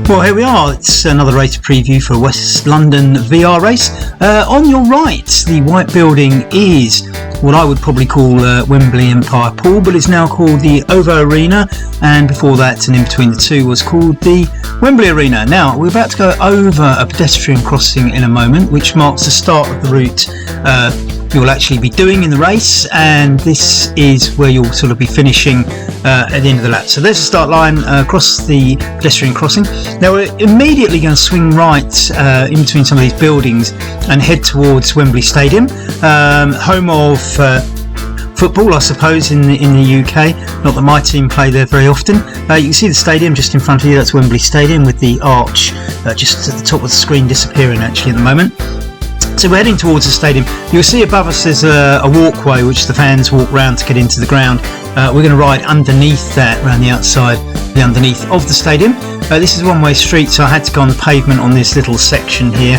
Well, here we are. It's another race preview for a West London VR race. On your right, the white building is what I would probably call Wembley Empire Pool, but it's now called the OVO Arena, and before that and in between the two was called the Wembley Arena. Now, we're about to go over a pedestrian crossing in a moment, which marks the start of the route you'll actually be doing in the race, and this is where you'll sort of be finishing at the end of the lap. So there's the start line across the pedestrian crossing. Now we're immediately going to swing right in between some of these buildings and head towards Wembley Stadium, home of football, I suppose, in the UK. Not that my team play there very often. You can see the stadium just in front of you. That's Wembley Stadium, with the arch just at the top of the screen disappearing actually at the moment. So we're heading towards the stadium. You'll see above us there's a walkway which the fans walk round to get into the ground. We're going to ride underneath that, around the outside, the underneath of the stadium. This is a one-way street, so I had to go on the pavement on this little section here.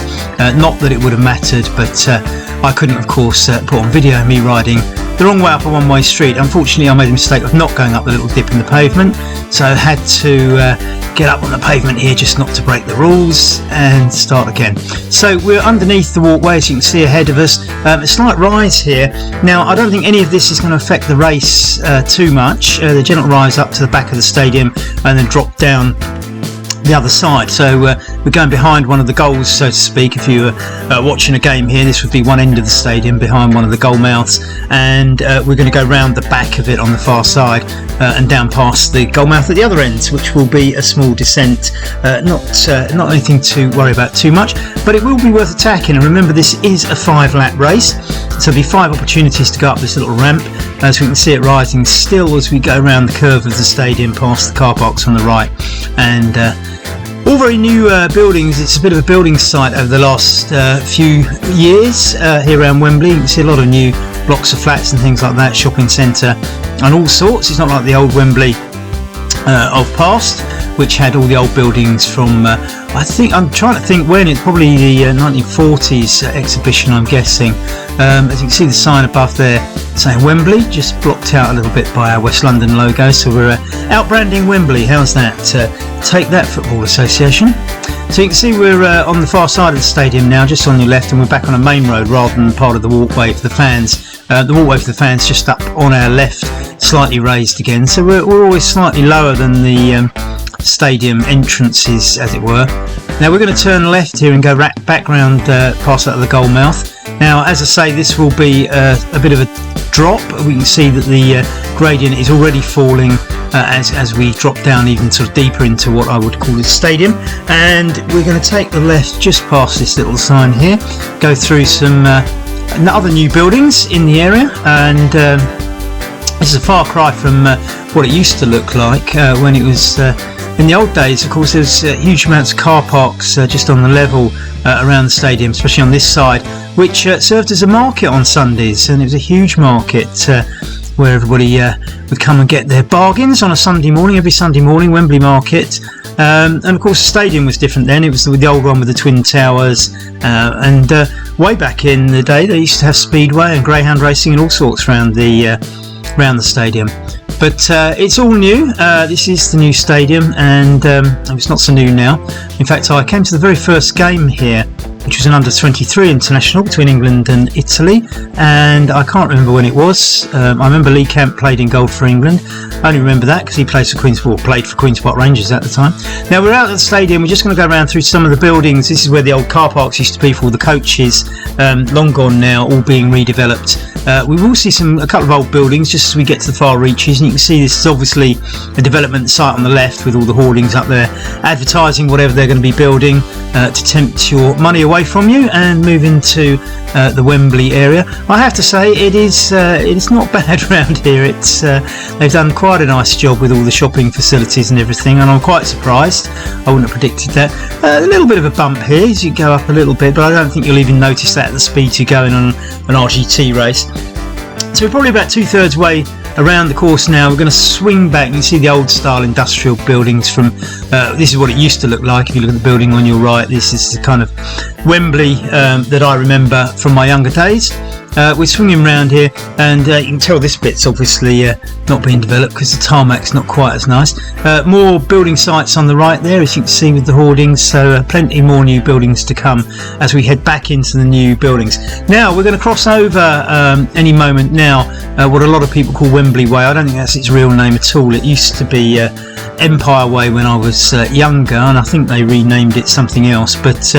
Not that it would have mattered, but I couldn't, of course, put on video me riding the wrong way up a one-way street. Unfortunately, I made a mistake of not going up the little dip in the pavement, so I had to get up on the pavement here just not to break the rules and start again. So we're underneath the walkway, as you can see ahead of us. A slight rise here. Now, I don't think any of this is going to affect the race too much. The gentle rise up to the back of the stadium and then drop down the other side. So we're going behind one of the goals, so to speak. If you were watching a game here, this would be one end of the stadium behind one of the goal mouths, and we're going to go round the back of it on the far side and down past the goal mouth at the other end, which will be a small descent. Not anything to worry about too much, but it will be worth attacking. And remember, this is a 5-lap race, so there'll be 5 opportunities to go up this little ramp, as we can see it rising still as we go around the curve of the stadium past the car parks on the right. And all very new buildings. It's a bit of a building site over the last few years here around Wembley. You can see a lot of new blocks of flats and things like that, shopping centre and all sorts. It's not like the old Wembley of past, which had all the old buildings from I'm trying to think when. It's probably the 1940s exhibition, I'm guessing. As you can see the sign above there saying Wembley, just blocked out a little bit by our West London logo, so we're out branding Wembley. How's that? Take that, Football Association. So you can see we're on the far side of the stadium now, just on your left, and we're back on a main road rather than part of the walkway for the fans. The walkway for the fans just up on our left, slightly raised again, so we're always slightly lower than the stadium entrances, as it were. Now we're going to turn left here and go back round past that of the goal mouth. Now, as I say, this will be a bit of a drop. We can see that the gradient is already falling as we drop down even sort of deeper into what I would call the stadium, and we're going to take the left just past this little sign here, go through some other new buildings in the area, and this is a far cry from what it used to look like when it was in the old days. Of course, there's huge amounts of car parks just on the level around the stadium, especially on this side, which served as a market on Sundays, and it was a huge market where everybody would come and get their bargains on a Sunday morning, every Sunday morning, Wembley Market. And of course the stadium was different then. It was the old one with the twin towers, and way back in the day they used to have speedway and greyhound racing and all sorts around the stadium. But it's all new. This is the new stadium, and it's not so new now. In fact, I came to the very first game here, which was an under-23 international between England and Italy, and I can't remember when it was. I remember Lee Camp played in goal for England. I only remember that because he played for Queen's Park Rangers at the time. Now we're out at the stadium. We're just going to go around through some of the buildings. This is where the old car parks used to be for all the coaches, long gone now, all being redeveloped. We will see a couple of old buildings just as we get to the far reaches, and you can see this is obviously a development site on the left with all the hoardings up there advertising whatever they're going to be building to tempt your money away from you and move into the Wembley area. I have to say it's not bad around here. They've done quite a nice job with all the shopping facilities and everything, and I'm quite surprised. I wouldn't have predicted that. A little bit of a bump here as you go up a little bit, but I don't think you'll even notice that at the speed you're going on an RGT race. So we're probably about 2/3 way around the course now. We're going to swing back. You can see the old style industrial buildings from this is what it used to look like. If you look at the building on your right, this is the kind of Wembley that I remember from my younger days. We're swinging round here, and you can tell this bit's obviously not being developed because the tarmac's not quite as nice. More building sites on the right there, as you can see with the hoardings, so plenty more new buildings to come as we head back into the new buildings. Now we're going to cross over any moment now what a lot of people call Wembley Way. I don't think that's its real name at all. It used to be Empire Way when I was younger, and I think they renamed it something else, but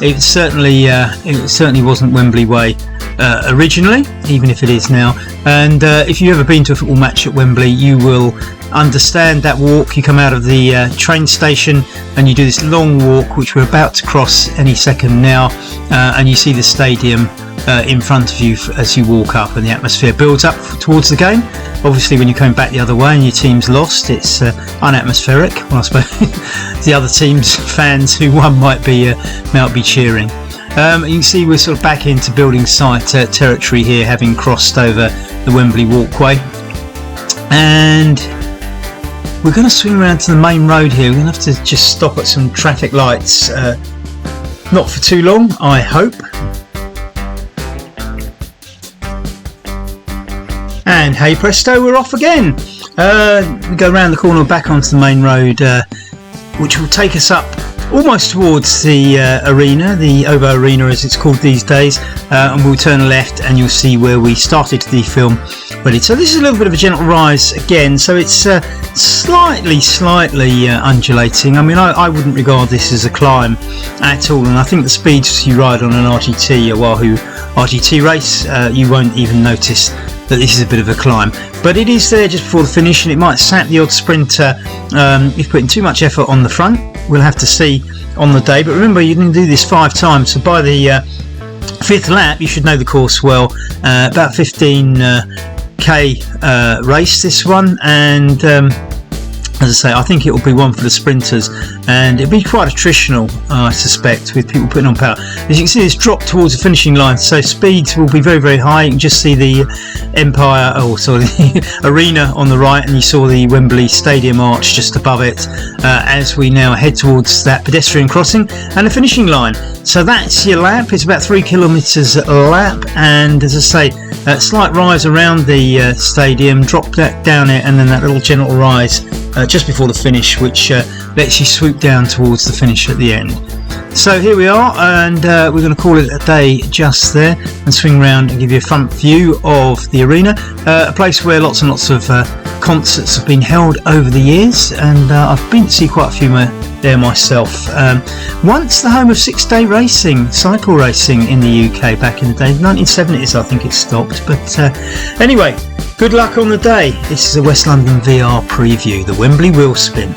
it certainly wasn't Wembley Way originally, even if it is now. And if you've ever been to a football match at Wembley, you will understand that walk. You come out of the train station and you do this long walk, which we're about to cross any second now, and you see the stadium in front of you as you walk up, and the atmosphere builds up towards the game. Obviously when you're coming back the other way and your team's lost, it's unatmospheric. Well, I suppose the other team's fans who won might be cheering. You can see we're sort of back into building site territory here, having crossed over the Wembley walkway, and we're going to swing around to the main road here. We're going to have to just stop at some traffic lights, not for too long, I hope. And hey presto, we're off again. We go around the corner back onto the main road, which will take us up almost towards the arena, the OVO Arena as it's called these days, and we'll turn left and you'll see where we started the film ready. So this is a little bit of a gentle rise again, so it's slightly undulating. I mean, I wouldn't regard this as a climb at all, and I think the speeds you ride on an RGT, a Wahoo RGT race, you won't even notice that this is a bit of a climb, but it is there just before the finish, and it might sap the odd sprinter if putting too much effort on the front. We'll have to see on the day, but remember you can do this 5 times, so by the 5th lap you should know the course well. About 15k race this one, and as I say, I think it will be one for the sprinters, and it'll be quite attritional, I suspect, with people putting on power. As you can see, it's dropped towards the finishing line, so speeds will be very, very high. You can just see the the arena on the right, and you saw the Wembley Stadium arch just above it, as we now head towards that pedestrian crossing and the finishing line. So that's your lap. It's about 3 kilometres a lap, and as I say, a slight rise around the stadium, drop that down it, and then that little gentle rise just before the finish, which lets you swoop down towards the finish at the end. So here we are, and we're going to call it a day just there and swing around and give you a front view of the arena, a place where lots and lots of concerts have been held over the years, and I've been to see quite a few there myself. Once the home of 6-day racing, cycle racing in the UK back in the day, 1970s I think it stopped, but anyway, good luck on the day. This is a West London VR preview, the Wembley Wheelspin.